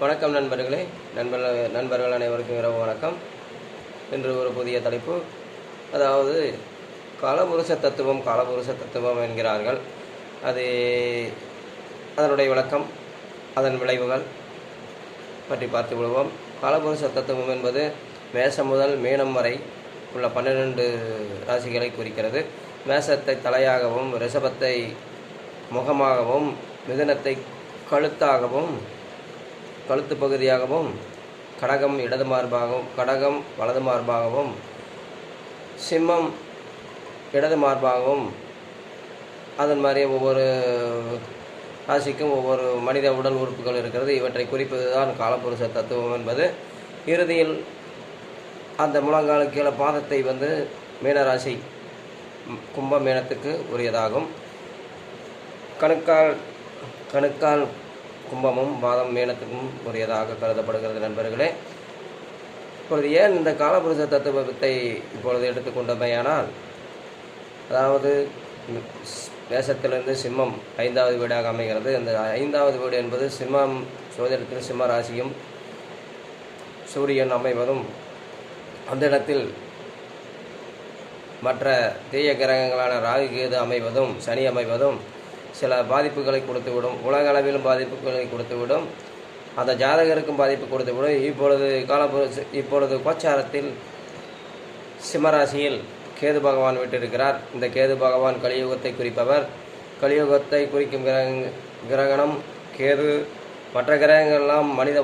வணக்கம் நண்பர்களே. நண்பர்கள் அனைவருக்கும் இரவு வணக்கம். இன்று ஒரு புதிய தலைப்பு, அதாவது காலபுருஷ தத்துவம் என்கிறார்கள். அது அதனுடைய விளக்கம், அதன் விளைவுகள் பற்றி பார்த்து விடுவோம். காலபுருஷ தத்துவம் என்பது மேஷம் முதல் மீனம் வரை உள்ள 12 ராசிகளை குறிக்கிறது. மேஷத்தை தலையாகவும், ரிஷபத்தை முகமாகவும், மிதுனத்தை கழுத்து பகுதியாகவும், கடகம் இடது மார்பாகவும், கடகம் வலது மார்பாகவும், சிம்மம் இடது மார்பாகவும், அதன் மாதிரி ஒவ்வொரு ராசிக்கும் ஒவ்வொரு மனித உடல் உறுப்புகள் இருக்கிறது. இவற்றை குறிப்பது தான் காலபுருஷ தத்துவம் என்பது. இறுதியில் அந்த முழங்கால் கீழே பாதத்தை மீனராசி கும்ப மீனத்துக்கு உரியதாகும். கணுக்கால் கும்பமும் பாதம் மீனத்துக்கும் உரியதாக கருதப்படுகிறது. நண்பர்களே, இப்பொழுது ஏன் இந்த காலபுருஷ தத்துவத்தை இப்பொழுது எடுத்துக்கொண்டமையானால், அதாவது மேஷத்திலிருந்து சிம்மம் 5வது வீடாக அமைகிறது. அந்த 5வது வீடு என்பது சிம்மம், சோதனத்தில் சிம்ம ராசியும் சூரியன் அமைவதும், அந்த இடத்தில் மற்ற தீய கிரகங்களான ராகு கேது அமைவதும், சனி அமைவதும் சில பாதிப்புகளை கொடுத்துவிடும். உலக அளவிலும் பாதிப்புகளை கொடுத்துவிடும். அந்த ஜாதகருக்கும் பாதிப்பு கொடுத்துவிடும். இப்பொழுது கோச்சாரத்தில் சிம்மராசியில் கேது பகவான் விட்டிருக்கிறார். இந்த கேது பகவான் கலியுகத்தை குறிப்பவர். கலியுகத்தை குறிக்கும் கிரகணம் கேது. மற்ற கிரகங்கள்லாம் மனித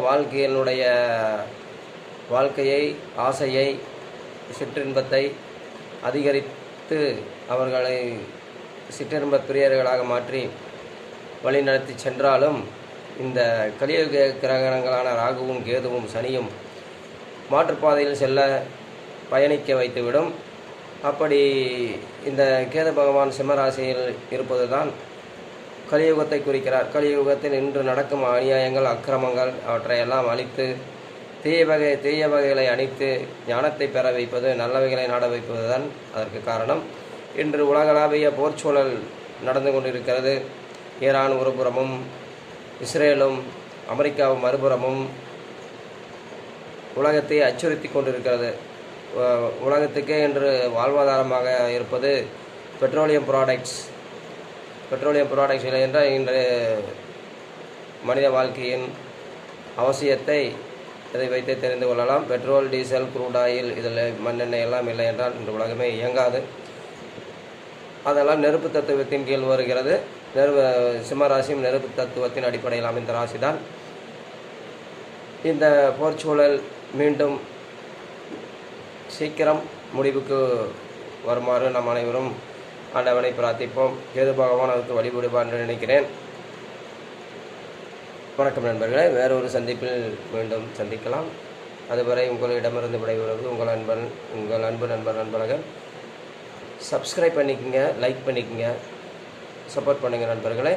வாழ்க்கையை, ஆசையை, சிற்றின்பத்தை அதிகரித்து அவர்களை சிற்றின்ப பிரியர்களாக மாற்றி வழிநடத்தி சென்றாலும், இந்த கலியுக கிரகணங்களான ராகுவும் கேதுவும் சனியும் மாற்றுப்பாதையில் பயணிக்க வைத்துவிடும். அப்படி இந்த கேது பகவான் சிம்மராசியில் இருப்பது தான் கலியுகத்தை குறிக்கிறார். கலியுகத்தில் இன்று நடக்கும் அநியாயங்கள், அக்கிரமங்கள் அவற்றையெல்லாம் அழித்து தீய வகைகளை அணித்து ஞானத்தை பெற வைப்பது, நல்லவைகளை நாட வைப்பது தான் அதற்கு காரணம். இன்று உலகளாவிய போர்ச்சூழல் நடந்து கொண்டிருக்கிறது. ஈரான் ஒரு புறமும், இஸ்ரேலும் அமெரிக்காவும் மறுபுறமும் உலகத்தை அச்சுறுத்தி கொண்டிருக்கிறது. உலகத்துக்கே இன்று வாழ்வாதாரமாக இருப்பது பெட்ரோலியம் ப்ராடக்ட்ஸ் இல்லை என்றால் இன்று மனித வாழ்க்கையின் அவசியத்தை இதை வைத்தே தெரிந்து கொள்ளலாம். பெட்ரோல், டீசல், குரூட் ஆயில், இதில் மண்ணெண்ணெய் எல்லாம் இல்லை என்றால் இன்று உலகமே இயங்காது. அதெல்லாம் நெருப்பு தத்துவத்தின் கீழ் வருகிறது. சிம்மராசியும் நெருப்பு தத்துவத்தின் அடிப்படையில் அமைந்த ராசி தான். இந்த போர்ச்சூழல் மீண்டும் சீக்கிரம் முடிவுக்கு வருமாறு நாம் அனைவரும் ஆண்டவனை பிரார்த்திப்போம். கேது பகவான் அதற்கு வழிபடுவார் என்று நினைக்கிறேன். வணக்கம் நண்பர்களே. வேறொரு சந்திப்பில் மீண்டும் சந்திக்கலாம். அதுவரை உங்களிடமிருந்து விடைபெறுவது உங்கள் அன்பு நண்பர்கள். சப்ஸ்கிரைப் பண்ணிக்கோங்க, லைக் பண்ணிக்கோங்க, சப்போர்ட் பண்ணுங்கள் நண்பர்களே.